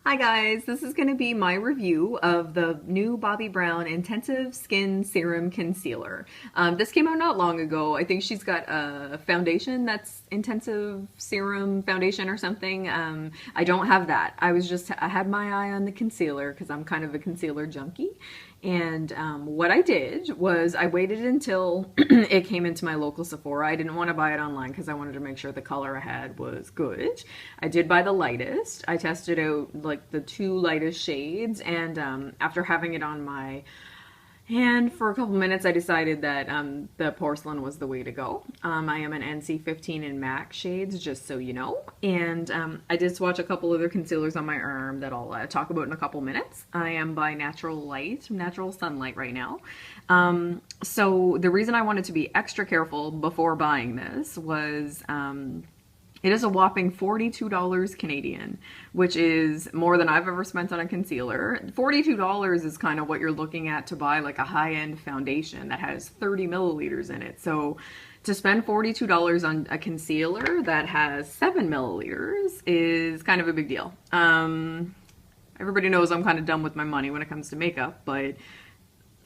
Hi guys, this is going to be my review of the new Bobbi Brown Intensive Skin Serum Concealer. This came out not long ago. I think she's got a foundation that's Intensive Serum Foundation or something. I don't have that. I had my eye on the concealer because I'm kind of a concealer junkie. And what I did was I waited until it came into my local Sephora. I didn't want to buy it online because I wanted to make sure the color I had was good. I did buy the lightest. I tested out like the two lightest shades, and after having it on my hand for a couple minutes, I decided that the Porcelain was the way to go. I am an NC15 in MAC shades, just so you know. And I did swatch a couple other concealers on my arm that I'll talk about in a couple minutes. I am by Natural Sunlight right now. So the reason I wanted to be extra careful before buying this was it is a whopping $42 Canadian, which is more than I've ever spent on a concealer. $42 is kind of what you're looking at to buy like a high-end foundation that has 30 milliliters in it. So to spend $42 on a concealer that has 7 milliliters is kind of a big deal. Everybody knows I'm kind of dumb with my money when it comes to makeup, but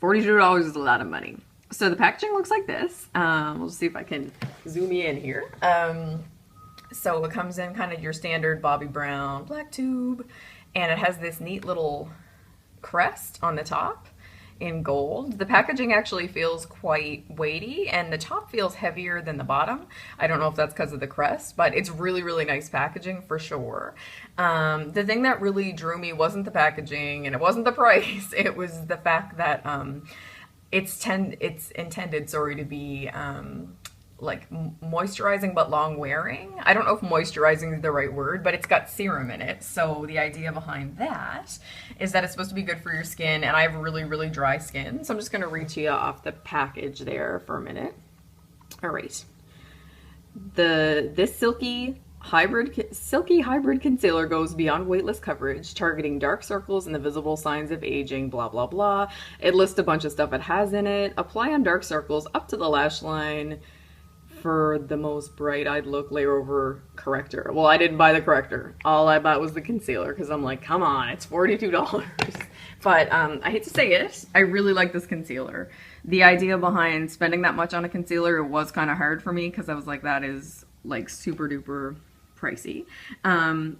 $42 is a lot of money. So the packaging looks like this. We'll see if I can zoom you in here. So it comes in kind of your standard Bobbi Brown black tube, and it has this neat little crest on the top in gold. The packaging actually feels quite weighty, and the top feels heavier than the bottom. I don't know if that's because of the crest, but it's really, really nice packaging for sure. The thing that really drew me wasn't the packaging, and it wasn't the price. It was the fact that it's intended, to be like moisturizing but long wearing. I don't know if moisturizing is the right word, but it's got serum in it. So the idea behind that is that it's supposed to be good for your skin, and I have really, really dry skin. So I'm just gonna read to you off the package there for a minute. All right. This silky hybrid concealer goes beyond weightless coverage, targeting dark circles and the visible signs of aging, blah, blah, blah. It lists a bunch of stuff it has in it. Apply on dark circles up to the lash line. For the most bright-eyed look, layer over corrector. Well, I didn't buy the corrector. All I bought was the concealer because I'm like, come on, it's $42. But I hate to say it, I really like this concealer. The idea behind spending that much on a concealer was kind of hard for me because I was like, that is like super duper pricey.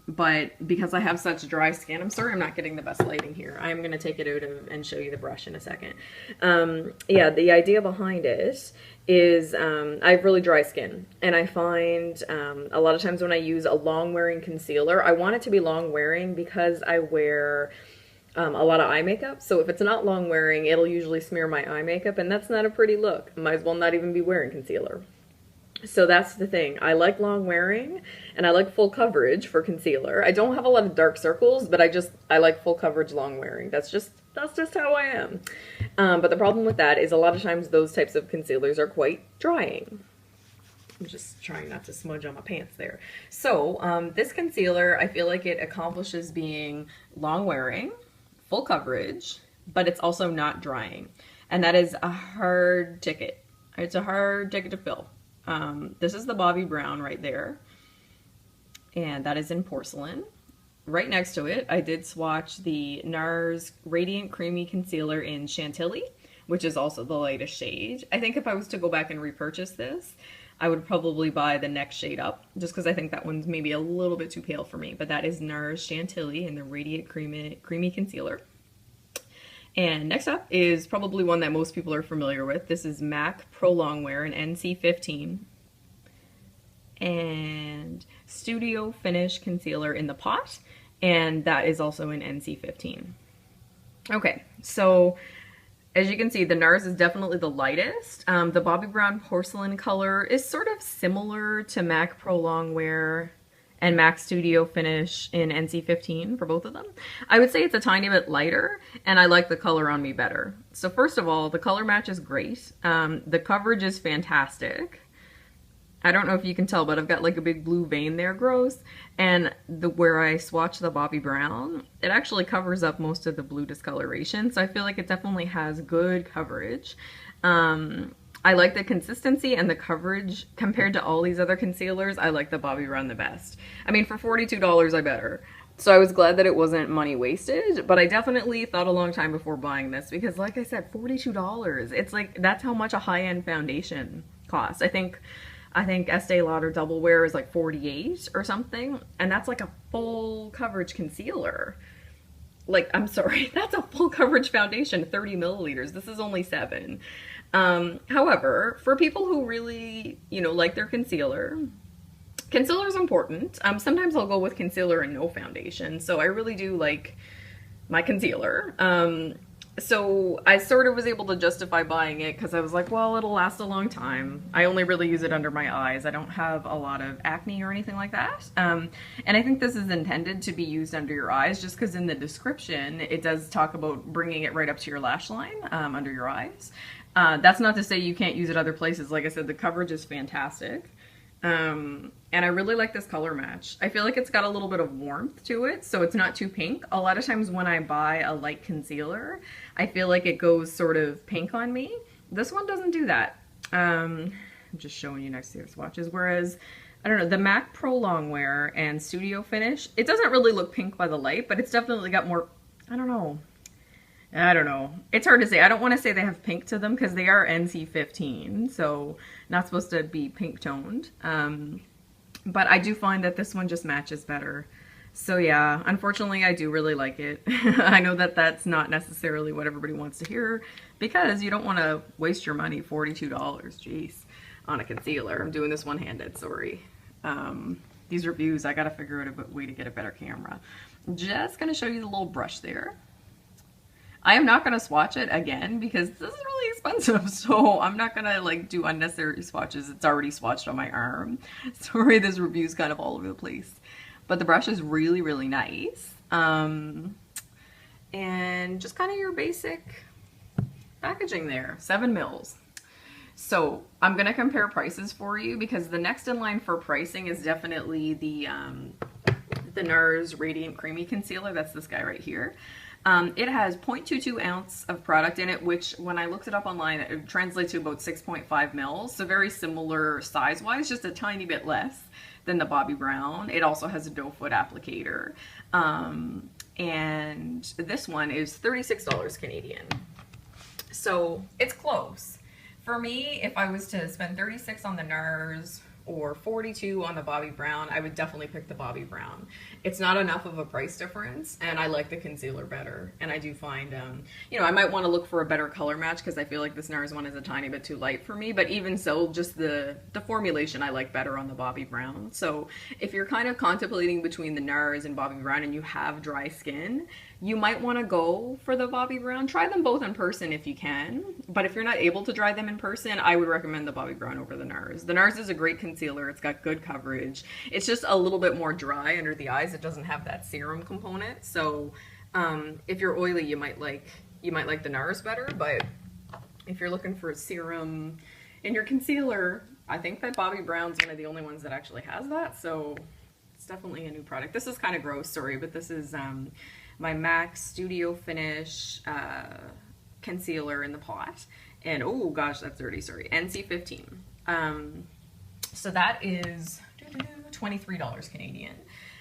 But because I have such dry skin, I'm sorry I'm not getting the best lighting here. I'm going to take it out and show you the brush in a second. Yeah, the idea behind it is I have really dry skin, and I find a lot of times when I use a long wearing concealer, I want it to be long wearing because I wear a lot of eye makeup. So if it's not long wearing, it'll usually smear my eye makeup, and that's not a pretty look. Might as well not even be wearing concealer. So that's the thing. I like long wearing, and I like full coverage for concealer. I don't have a lot of dark circles, but I like full coverage long wearing. That's just how I am. But the problem with that is a lot of times those types of concealers are quite drying. I'm just trying not to smudge on my pants there. So this concealer, I feel like it accomplishes being long wearing, full coverage, but it's also not drying. And that is a hard ticket. It's a hard ticket to fill. This is the Bobbi Brown right there, and that is in Porcelain. Right next to it, I did swatch the Nars Radiant Creamy Concealer in Chantilly, which is also the lightest shade. I think if I was to go back and repurchase this, I would probably buy the next shade up, just because I think that one's maybe a little bit too pale for me, but that is Nars Chantilly in the Radiant Creamy Concealer. And next up is probably one that most people are familiar with. This is MAC Prolongwear in NC15. And Studio Finish Concealer in the pot. And that is also in NC15. Okay, so as you can see, the Nars is definitely the lightest. The Bobbi Brown Porcelain color is sort of similar to MAC Prolongwear and MAC Studio Finish in NC15 for both of them. I would say it's a tiny bit lighter, and I like the color on me better. So first of all, the color match is great. The coverage is fantastic. I don't know if you can tell, but I've got like a big blue vein there, gross. And where I swatch the Bobbi Brown, it actually covers up most of the blue discoloration. So I feel like it definitely has good coverage. I like the consistency and the coverage compared to all these other concealers. I like the Bobbi Brown the best. I mean, for $42, I better. So I was glad that it wasn't money wasted, but I definitely thought a long time before buying this because like I said, $42. It's like, that's how much a high-end foundation costs. I think Estee Lauder Double Wear is like 48 or something, and that's like a full coverage concealer. Like, I'm sorry, that's a full coverage foundation, 30 milliliters. This is only 7. However, for people who really, you know, like their concealer, concealer is important. Sometimes I'll go with concealer and no foundation, so I really do like my concealer. So I sort of was able to justify buying it because I was like, well, it'll last a long time. I only really use it under my eyes. I don't have a lot of acne or anything like that. And I think this is intended to be used under your eyes just because in the description, it does talk about bringing it right up to your lash line under your eyes. That's not to say you can't use it other places. Like I said, the coverage is fantastic. And I really like this color match. I feel like it's got a little bit of warmth to it, so it's not too pink. A lot of times when I buy a light concealer, I feel like it goes sort of pink on me. This one doesn't do that. I'm just showing you next to your swatches, whereas, I don't know, the MAC Prolongwear and Studio Finish, it doesn't really look pink by the light, but it's definitely got more, I don't know. It's hard to say. I don't want to say they have pink to them because they are NC15, so not supposed to be pink toned. But I do find that this one just matches better. So yeah, unfortunately I do really like it. I know that that's not necessarily what everybody wants to hear because you don't want to waste your money, $42, jeez, on a concealer. I'm doing this one-handed, sorry. These reviews, I gotta figure out a way to get a better camera. Just gonna show you the little brush there. I am not going to swatch it again because this is really expensive, so I'm not going to like do unnecessary swatches. It's already swatched on my arm. Sorry, this review is kind of all over the place. But the brush is really, really nice. And just kind of your basic packaging there, 7 mils. So I'm going to compare prices for you because the next in line for pricing is definitely the Nars Radiant Creamy Concealer. That's this guy right here. It has 0.22 ounce of product in it, which when I looked it up online, it translates to about 6.5 mils. So very similar size-wise, just a tiny bit less than the Bobbi Brown. It also has a doe foot applicator. And this one is $36 Canadian. So it's close. For me, if I was to spend $36 on the Nars or $42 on the Bobbi Brown, I would definitely pick the Bobbi Brown. It's not enough of a price difference, and I like the concealer better. And I do find, you know, I might want to look for a better color match because I feel like this Nars one is a tiny bit too light for me, but even so, just the formulation I like better on the Bobbi Brown. So if you're kind of contemplating between the Nars and Bobbi Brown and you have dry skin, you might want to go for the Bobbi Brown. Try them both in person if you can, but if you're not able to try them in person, I would recommend the Bobbi Brown over the Nars. The Nars is a great concealer. It's got good coverage. It's just a little bit more dry under the eyes. It doesn't have that serum component. So if you're oily, you might like the Nars better, but if you're looking for a serum in your concealer, I think that Bobbi Brown's one of the only ones that actually has that. So it's definitely a new product. This is kind of gross, sorry, but this is my MAC Studio Finish concealer in the pot. And oh gosh, that's dirty, sorry, NC15. So that is $23 Canadian.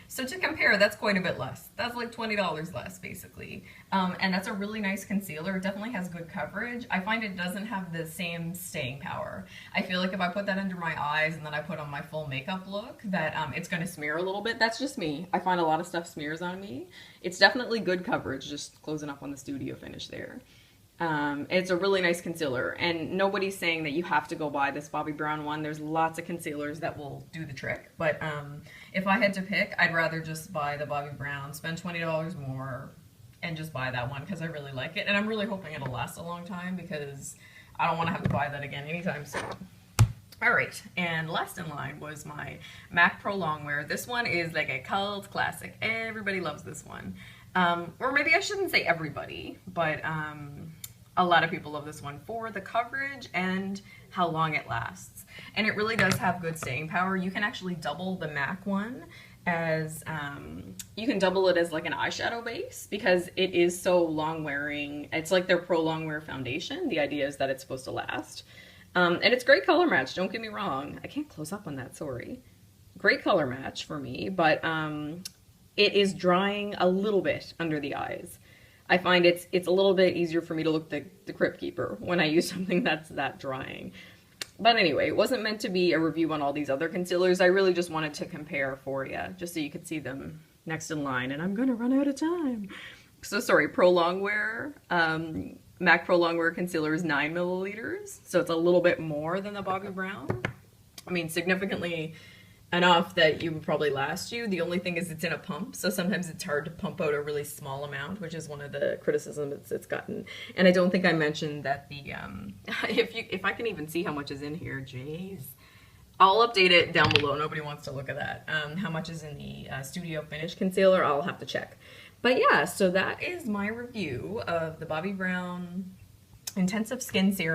So to compare, that's quite a bit less. That's like $20 less, basically. And that's a really nice concealer. It definitely has good coverage. I find it doesn't have the same staying power. I feel like if I put that under my eyes and then I put on my full makeup look, that it's going to smear a little bit. That's just me. I find a lot of stuff smears on me. It's definitely good coverage, just closing up on the Studio Finish there. It's a really nice concealer, and nobody's saying that you have to go buy this Bobbi Brown one. There's lots of concealers that will do the trick, but if I had to pick, I'd rather just buy the Bobbi Brown, spend $20 more, and just buy that one because I really like it, and I'm really hoping it'll last a long time because I don't want to have to buy that again anytime soon. Alright, and last in line was my MAC Prolongwear. This one is like a cult classic. Everybody loves this one. Or maybe I shouldn't say everybody, but a lot of people love this one for the coverage and how long it lasts. And it really does have good staying power. You can actually double the MAC one as, you can double it as like an eyeshadow base because it is so long wearing. It's like their Prolongwear foundation. The idea is that it's supposed to last. And it's great color match, don't get me wrong. I can't close up on that, sorry. Great color match for me, but it is drying a little bit under the eyes. I find it's a little bit easier for me to look the Crypt Keeper when I use something that's that drying. But anyway, it wasn't meant to be a review on all these other concealers. I really just wanted to compare for you, just so you could see them next in line, and I'm gonna run out of time. So sorry, Prolongwear, MAC Prolongwear Concealer is 9 milliliters, so it's a little bit more than the Bobbi Brown. I mean, significantly enough that you would probably last you. The only thing is it's in a pump, so sometimes it's hard to pump out a really small amount, which is one of the criticisms it's gotten. And I don't think I mentioned that the, if I can even see how much is in here, jeez. I'll update it down below, nobody wants to look at that. How much is in the Studio Finish Concealer, I'll have to check. But yeah, so that is my review of the Bobbi Brown Intensive Skin Serum